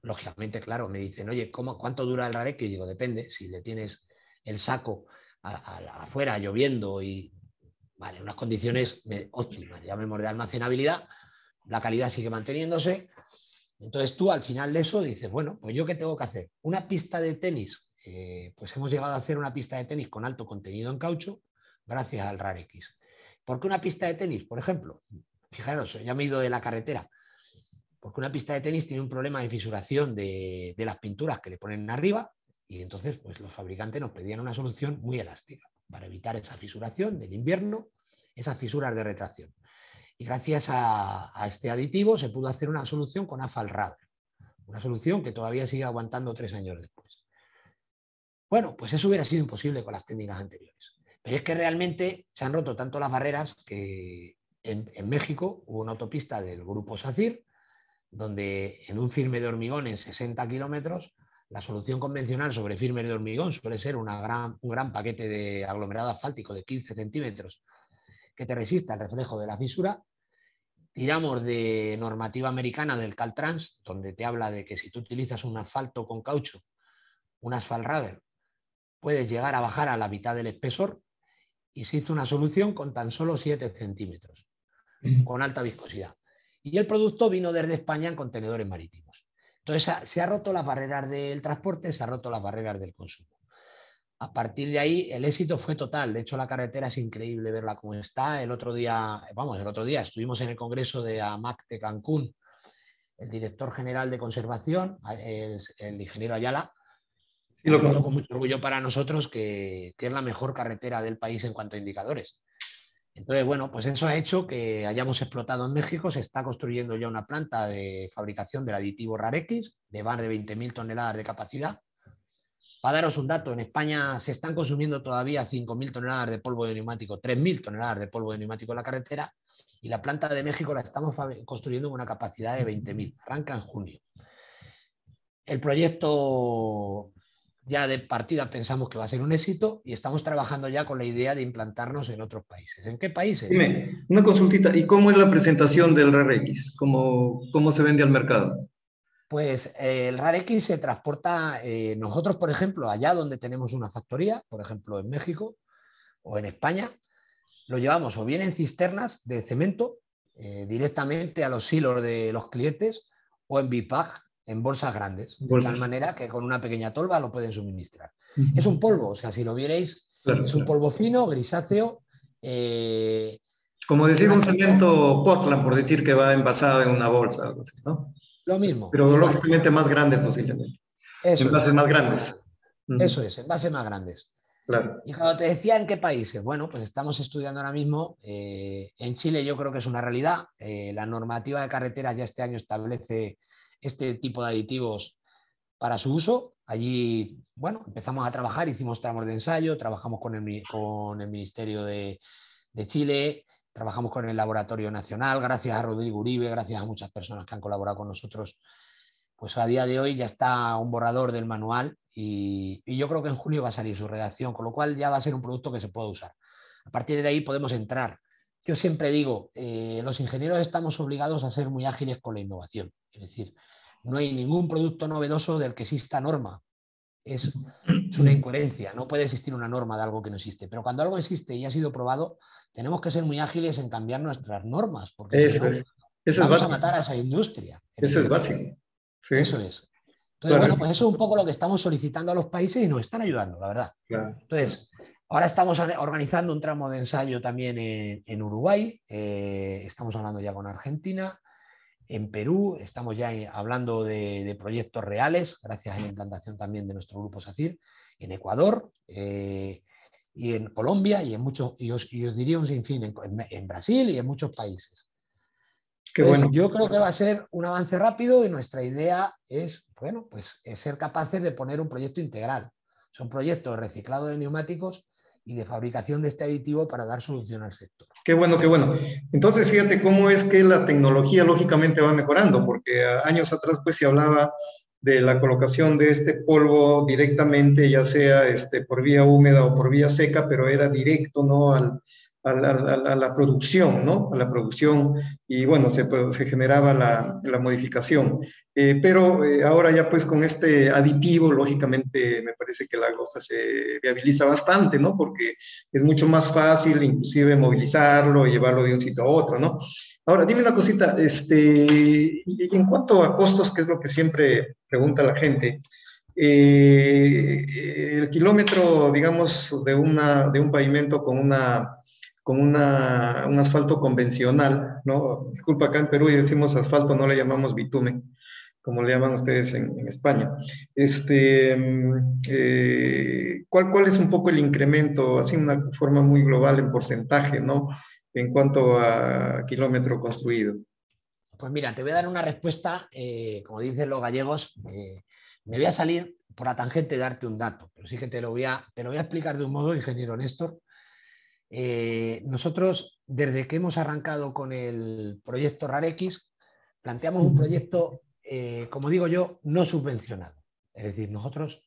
Lógicamente, claro, me dicen, oye, ¿cuánto dura el RARX? Y digo, depende. Si le tienes el saco afuera lloviendo y vale, unas condiciones óptimas, llamemos de almacenabilidad, la calidad sigue manteniéndose. Entonces tú al final de eso dices, bueno, pues yo qué tengo que hacer. Una pista de tenis, pues hemos llegado a hacer una pista de tenis con alto contenido en caucho gracias al RARX. ¿Por qué una pista de tenis? Por ejemplo, fijaros, ya me he ido de la carretera, porque una pista de tenis tiene un problema de fisuración de las pinturas que le ponen arriba y entonces pues los fabricantes nos pedían una solución muy elástica para evitar esa fisuración del invierno, esas fisuras de retracción. Y gracias a este aditivo se pudo hacer una solución con FALRaver, una solución que todavía sigue aguantando 3 años después. Bueno, pues eso hubiera sido imposible con las técnicas anteriores. Pero es que realmente se han roto tanto las barreras que en México hubo una autopista del grupo SACIR donde en un firme de hormigón en 60 kilómetros, la solución convencional sobre firme de hormigón suele ser un gran paquete de aglomerado asfáltico de 15 centímetros que te resista el reflejo de la fisura. Tiramos de normativa americana del Caltrans, donde te habla de que si tú utilizas un asfalto con caucho, un FALRaver, puedes llegar a bajar a la mitad del espesor, y se hizo una solución con tan solo 7 centímetros, con alta viscosidad. Y el producto vino desde España en contenedores marítimos. Entonces se ha roto las barreras del transporte, se ha roto las barreras del consumo. A partir de ahí el éxito fue total. De hecho, la carretera es increíble verla como está. El otro día estuvimos en el congreso de AMAC de Cancún. El director general de conservación, el ingeniero Ayala, Sí, lo comentó con conozco. mucho orgullo para nosotros que es la mejor carretera del país en cuanto a indicadores. Entonces, bueno, pues eso ha hecho que hayamos explotado en México. Se está construyendo ya una planta de fabricación del aditivo RARX de más de 20.000 toneladas de capacidad. Para daros un dato, en España se están consumiendo todavía 5.000 toneladas de polvo de neumático, 3.000 toneladas de polvo de neumático en la carretera, y la planta de México la estamos construyendo con una capacidad de 20.000. Arranca en junio. el proyecto ya de partida pensamos que va a ser un éxito y estamos trabajando ya con la idea de implantarnos en otros países. ¿En qué países? Dime, una consultita, ¿y cómo es la presentación del RRX? ¿Cómo se vende al mercado? Pues el RARX se transporta, nosotros, por ejemplo, allá donde tenemos una factoría, por ejemplo, en México o en España, lo llevamos o bien en cisternas de cemento directamente a los silos de los clientes o en BIPAC, en bolsas grandes, de tal Bolsas. manera que con una pequeña tolva lo pueden suministrar. Es un Ujú. polvo, o sea, si lo vierais, Claro, es un claro. polvo fino, grisáceo, Como decir un blandito, cemento Portland, por decir que va envasado en una bolsa, algo así, ¿no? lo mismo, Pero igual. lógicamente más grande posiblemente. Eso Envases es, más grandes. igual. Ujú. Eso es, envases más grandes. Claro. Y cuando te decía en qué países, bueno, pues estamos estudiando ahora mismo. En Chile yo creo que es una realidad. La normativa de carreteras ya este año establece este tipo de aditivos para su uso. Allí, bueno, empezamos a trabajar, hicimos tramos de ensayo, trabajamos con el Ministerio de Chile, trabajamos con el Laboratorio Nacional, gracias a Rodrigo Uribe, gracias a muchas personas que han colaborado con nosotros. Pues a día de hoy ya está un borrador del manual y yo creo que en junio va a salir su redacción, con lo cual ya va a ser un producto que se puede usar. A partir de ahí podemos entrar. Yo siempre digo, los ingenieros estamos obligados a ser muy ágiles con la innovación. Es decir, no hay ningún producto novedoso del que exista norma. Es una incoherencia. No puede existir una norma de algo que no existe. Pero cuando algo existe y ha sido probado, tenemos que ser muy ágiles en cambiar nuestras normas, porque si Eso no, es. Eso es vamos a básico. matar a esa industria. Es Eso es decir, básico. eso Sí, es. Entonces, claro. bueno, pues eso es un poco lo que estamos solicitando a los países y nos están ayudando, la verdad. Claro, claro. Entonces, ahora estamos organizando un tramo de ensayo también en Uruguay, estamos hablando ya con Argentina, en Perú, estamos ya hablando de proyectos reales, gracias a la implantación también de nuestro grupo SACIR, en Ecuador y en Colombia y en muchos, y os diría un sinfín, en Brasil y en muchos países. Qué Entonces, bueno. yo creo que va a ser un avance rápido y nuestra idea es, bueno, pues es ser capaces de poner un proyecto integral. Son proyectos de reciclado de neumáticos y de fabricación de este aditivo para dar solución al sector. Qué bueno, qué bueno. Entonces, fíjate cómo es que la tecnología lógicamente va mejorando, porque años atrás pues se hablaba de la colocación de este polvo directamente, ya sea por vía húmeda o por vía seca, pero era directo, ¿no? A la producción, ¿no? A la producción y bueno, se generaba la modificación. Pero ahora ya pues con este aditivo, lógicamente me parece que la cosa se viabiliza bastante, ¿no? Porque es mucho más fácil inclusive movilizarlo y llevarlo de un sitio a otro, ¿no? Ahora, dime una cosita, y en cuanto a costos, que es lo que siempre pregunta la gente, el kilómetro, digamos, de un pavimento un asfalto convencional, ¿no? Disculpa, acá en Perú y decimos asfalto, no le llamamos bitumen, como le llaman ustedes en España. ¿Cuál es un poco el incremento, así una forma muy global en porcentaje, ¿no? En cuanto a kilómetro construido. Pues mira, te voy a dar una respuesta, como dicen los gallegos, me voy a salir por la tangente de darte un dato, pero sí que te lo voy a explicar de un modo, ingeniero Néstor. Nosotros, desde que hemos arrancado con el proyecto RARX, planteamos un proyecto, como digo yo, no subvencionado. Es decir, nosotros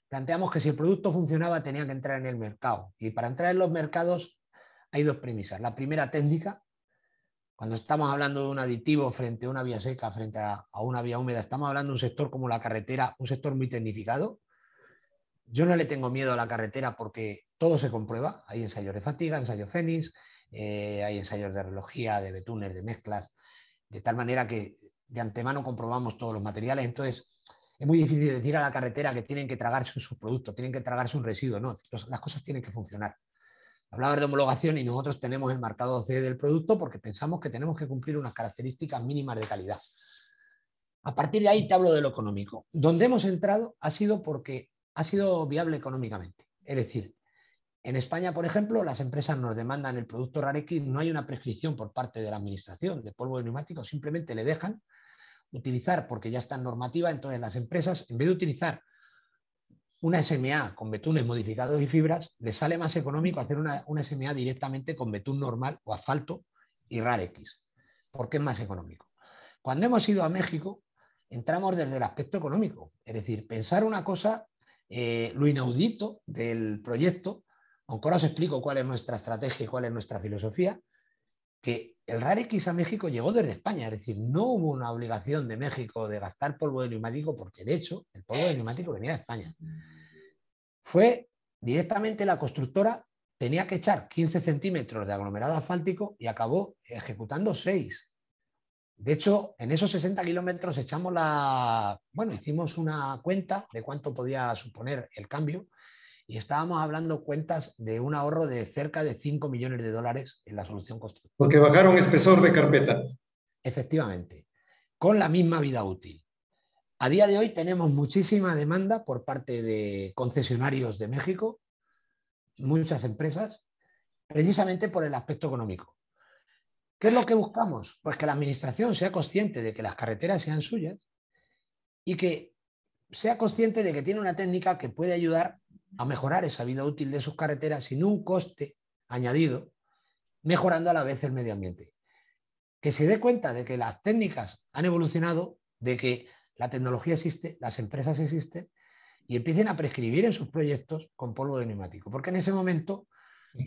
planteamos que si el producto funcionaba tenía que entrar en el mercado. Y para entrar en los mercados hay dos premisas. La primera, técnica. Cuando estamos hablando de un aditivo frente a una vía seca, frente a una vía húmeda, estamos hablando de un sector como la carretera, un sector muy tecnificado. Yo no le tengo miedo a la carretera porque todo se comprueba. Hay ensayos de fatiga, ensayos Fénix, hay ensayos de relojía, de betunes, de mezclas, de tal manera que de antemano comprobamos todos los materiales. Entonces, es muy difícil decir a la carretera que tienen que tragarse un subproducto, tienen que tragarse un residuo. No, las cosas tienen que funcionar. Hablaba de homologación y nosotros tenemos el marcado CE del producto porque pensamos que tenemos que cumplir unas características mínimas de calidad. A partir de ahí te hablo de lo económico. Donde hemos entrado ha sido porque ha sido viable económicamente. Es decir, en España, por ejemplo, las empresas nos demandan el producto RAREX, no hay una prescripción por parte de la administración de polvo de neumáticos, simplemente le dejan utilizar porque ya está en normativa, entonces las empresas, en vez de utilizar una SMA con betunes modificados y fibras, les sale más económico hacer una SMA directamente con betún normal o asfalto y RAREX, porque es más económico. Cuando hemos ido a México, entramos desde el aspecto económico. Es decir, pensar una cosa, lo inaudito del proyecto, aunque ahora os explico cuál es nuestra estrategia y cuál es nuestra filosofía, que el RAREX a México llegó desde España, es decir, no hubo una obligación de México de gastar polvo de neumático, porque de hecho el polvo de neumático venía de España. Fue directamente la constructora, tenía que echar 15 centímetros de aglomerado asfáltico y acabó ejecutando 6. De hecho, en esos 60 kilómetros hicimos una cuenta de cuánto podía suponer el cambio y estábamos hablando cuentas de un ahorro de cerca de 5 millones de dólares en la solución constructiva. Porque bajaron espesor de carpeta. Efectivamente, con la misma vida útil. A día de hoy tenemos muchísima demanda por parte de concesionarios de México, muchas empresas, precisamente por el aspecto económico. ¿Qué es lo que buscamos? Pues que la administración sea consciente de que las carreteras sean suyas y que sea consciente de que tiene una técnica que puede ayudar a mejorar esa vida útil de sus carreteras sin un coste añadido, mejorando a la vez el medio ambiente. Que se dé cuenta de que las técnicas han evolucionado, de que la tecnología existe, las empresas existen y empiecen a prescribir en sus proyectos con polvo de neumático, porque en ese momento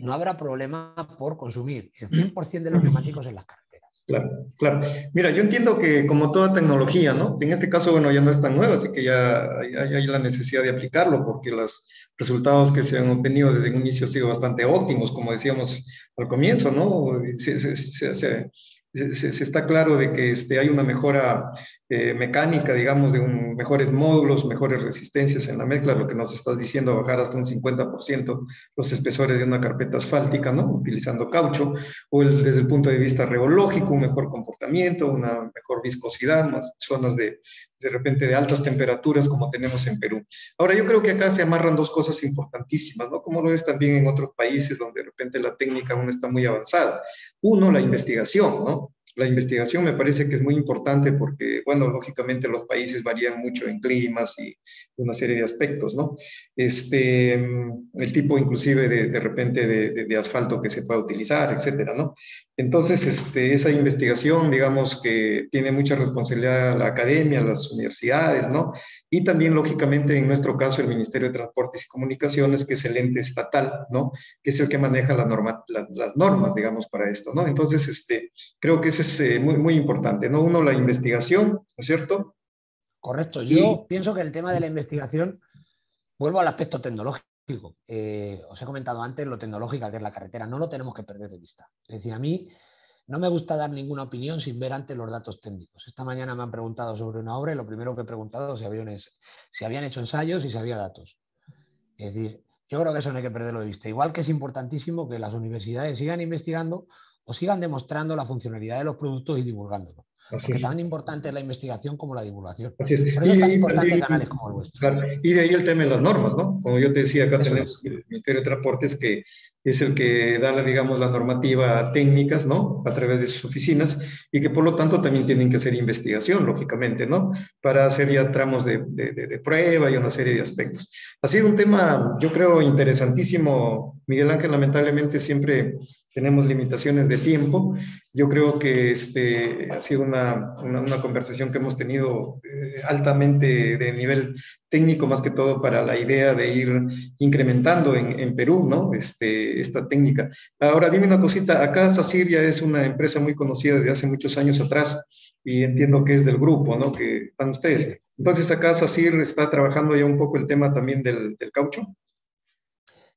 no habrá problema por consumir el 100% de los neumáticos en las carreteras. Claro, claro. Mira, yo entiendo que como toda tecnología, ¿no? En este caso, bueno, ya no es tan nueva, así que ya hay la necesidad de aplicarlo porque los resultados que se han obtenido desde un inicio han sido bastante óptimos, como decíamos al comienzo, ¿no? Se está claro de que hay una mejora mecánica, digamos, de mejores módulos, mejores resistencias en la mezcla, lo que nos estás diciendo, bajar hasta un 50% los espesores de una carpeta asfáltica, ¿no? Utilizando caucho, o desde el punto de vista reológico, un mejor comportamiento, una mejor viscosidad, más zonas de repente de altas temperaturas como tenemos en Perú. Ahora, yo creo que acá se amarran dos cosas importantísimas, ¿no? Como lo es también en otros países donde de repente la técnica aún está muy avanzada. Uno, la investigación, ¿no? La investigación me parece que es muy importante porque, bueno, lógicamente los países varían mucho en climas y una serie de aspectos, ¿no? El tipo inclusive de repente de asfalto que se pueda utilizar, etcétera, ¿no? Entonces, esa investigación, digamos que tiene mucha responsabilidad la academia, las universidades, ¿no? Y también, lógicamente, en nuestro caso, el Ministerio de Transportes y Comunicaciones, que es el ente estatal, ¿no? Que es el que maneja las normas, digamos, para esto, ¿no? Entonces, creo que eso es muy, muy importante, ¿no? Uno, la investigación, ¿no es cierto? Correcto. Yo pienso que el tema de la investigación, vuelvo al aspecto tecnológico. Os he comentado antes lo tecnológica que es la carretera, no lo tenemos que perder de vista. Es decir, a mí no me gusta dar ninguna opinión sin ver antes los datos técnicos. Esta mañana me han preguntado sobre una obra y lo primero que he preguntado es si habían hecho ensayos y si había datos. Es decir, yo creo que eso no hay que perderlo de vista. Igual que es importantísimo que las universidades sigan investigando o sigan demostrando la funcionalidad de los productos y divulgándolo. Así Porque es. tan importante es la investigación como la divulgación. Así es. Por eso es Y de tan ahí importante también, canales como el vuestro. claro, y de ahí el tema de las normas, ¿no? Como yo te decía, acá Eso tenemos es. el Ministerio de Transportes que es el que da, digamos, la normativa técnicas, ¿no? A través de sus oficinas y que por lo tanto también tienen que hacer investigación, lógicamente, ¿no? Para hacer ya tramos de prueba y una serie de aspectos. Ha sido un tema, yo creo, interesantísimo. Miguel Ángel, lamentablemente siempre tenemos limitaciones de tiempo. Yo creo que ha sido una conversación que hemos tenido altamente de nivel técnico, más que todo para la idea de ir incrementando en Perú, ¿no? Esta técnica. Ahora, dime una cosita, acá SACIR ya es una empresa muy conocida desde hace muchos años atrás y entiendo que es del grupo, ¿no? Que están ustedes. Sí. Entonces, acá SACIR está trabajando ya un poco el tema también del caucho.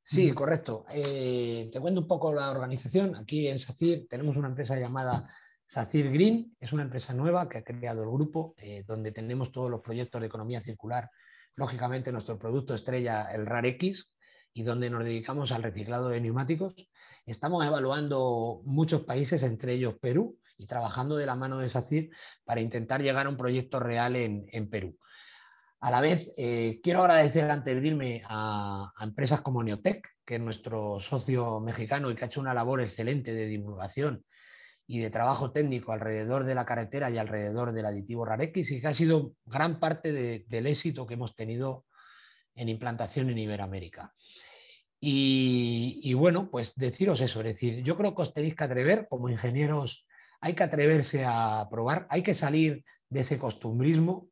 Sí, correcto. Te cuento un poco la organización. Aquí en SACIR tenemos una empresa llamada SACIR Green. Es una empresa nueva que ha creado el grupo, donde tenemos todos los proyectos de economía circular. Lógicamente, nuestro producto estrella, el RAREX, y donde nos dedicamos al reciclado de neumáticos. Estamos evaluando muchos países, entre ellos Perú, y trabajando de la mano de SACIR para intentar llegar a un proyecto real en Perú. A la vez, quiero agradecer antes de irme a empresas como Neotec, que es nuestro socio mexicano y que ha hecho una labor excelente de divulgación y de trabajo técnico alrededor de la carretera y alrededor del aditivo RAREX y que ha sido gran parte del éxito que hemos tenido en implantación en Iberoamérica. Y bueno, pues deciros eso, es decir, yo creo que os tenéis que atrever, como ingenieros, hay que atreverse a probar, hay que salir de ese costumbrismo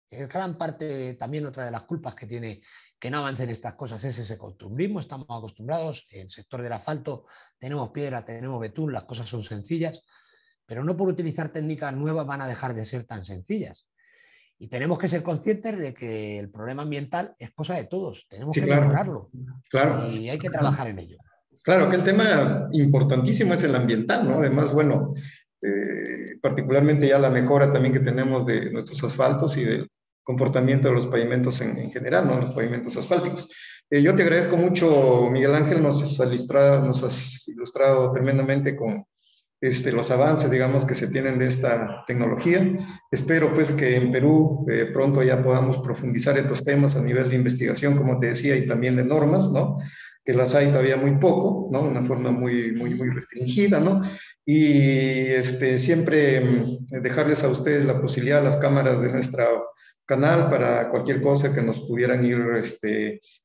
gran parte, también otra de las culpas que tiene que no avancen estas cosas es ese costumbrismo. Estamos acostumbrados, en el sector del asfalto tenemos piedra, tenemos betún, las cosas son sencillas, pero no por utilizar técnicas nuevas van a dejar de ser tan sencillas. Y tenemos que ser conscientes de que el problema ambiental es cosa de todos, tenemos Sí, que claro, mejorarlo claro. y hay que trabajar en ello. Claro que el tema importantísimo es el ambiental, ¿no? Además, bueno, particularmente ya la mejora también que tenemos de nuestros asfaltos y del comportamiento de los pavimentos en general, ¿no? Los pavimentos asfálticos. Yo te agradezco mucho, Miguel Ángel, nos has ilustrado tremendamente con los avances, digamos, que se tienen de esta tecnología. Espero, pues, que en Perú pronto ya podamos profundizar estos temas a nivel de investigación, como te decía, y también de normas, ¿no? Que las hay todavía muy poco, ¿no? De una forma muy restringida, ¿no? Y siempre dejarles a ustedes la posibilidad, las cámaras de nuestro canal, para cualquier cosa que nos pudieran ir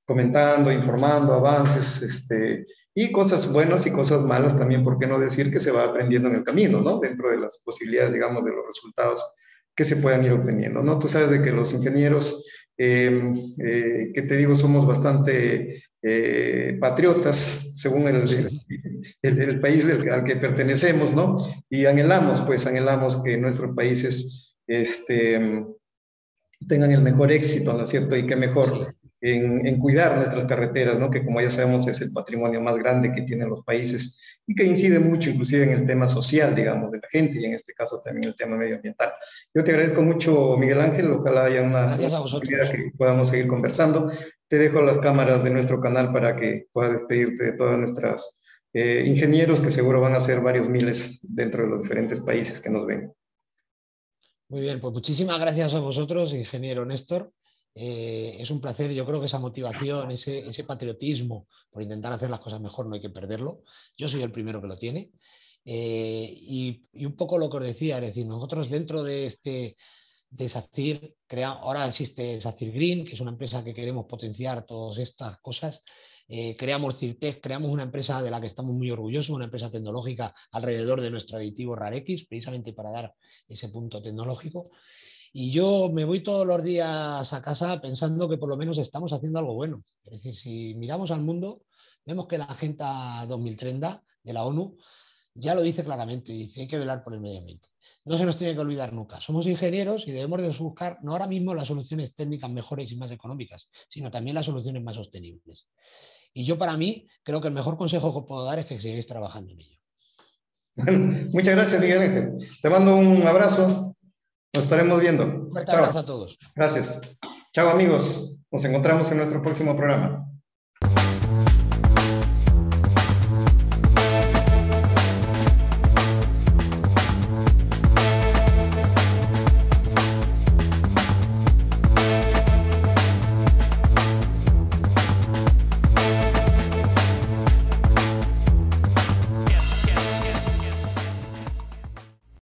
comentando, informando, avances, y cosas buenas y cosas malas también, ¿por qué no decir que se va aprendiendo en el camino, ¿no? Dentro de las posibilidades, digamos, de los resultados que se puedan ir obteniendo, ¿no? Tú sabes de que los ingenieros, que te digo, somos bastante patriotas, según el país al que pertenecemos, ¿no? Y anhelamos que nuestros países tengan el mejor éxito, ¿no es cierto? Y qué mejor Sí. en cuidar nuestras carreteras, ¿no? Que como ya sabemos es el patrimonio más grande que tienen los países y que incide mucho inclusive en el tema social, digamos, de la gente y en este caso también el tema medioambiental. Yo te agradezco mucho, Miguel Ángel, ojalá haya una Gracias segunda a oportunidad vosotros. que podamos seguir conversando. Te dejo las cámaras de nuestro canal para que puedas despedirte de todas nuestras ingenieros, que seguro van a ser varios miles dentro de los diferentes países que nos ven. Muy bien, pues muchísimas gracias a vosotros, ingeniero Néstor. Es un placer, yo creo que esa motivación, ese patriotismo por intentar hacer las cosas mejor no hay que perderlo. Yo soy el primero que lo tiene. Y un poco lo que os decía, es decir, nosotros dentro de SACIR, ahora existe SACIR Green, que es una empresa que queremos potenciar todas estas cosas. Creamos CIRTEC, creamos una empresa de la que estamos muy orgullosos, una empresa tecnológica alrededor de nuestro aditivo RAREX, precisamente para dar ese punto tecnológico. Y yo me voy todos los días a casa pensando que por lo menos estamos haciendo algo bueno. Es decir, si miramos al mundo, vemos que la Agenda 2030 de la ONU ya lo dice claramente, dice hay que velar por el medio ambiente. No se nos tiene que olvidar nunca. Somos ingenieros y debemos de buscar no ahora mismo las soluciones técnicas mejores y más económicas, sino también las soluciones más sostenibles. Y yo para mí creo que el mejor consejo que puedo dar es que sigáis trabajando en ello. Bueno, muchas gracias, Miguel Ángel. Te mando un abrazo. Nos estaremos viendo. Un fuerte Chao. abrazo a todos. Gracias. Chao, amigos. Nos encontramos en nuestro próximo programa.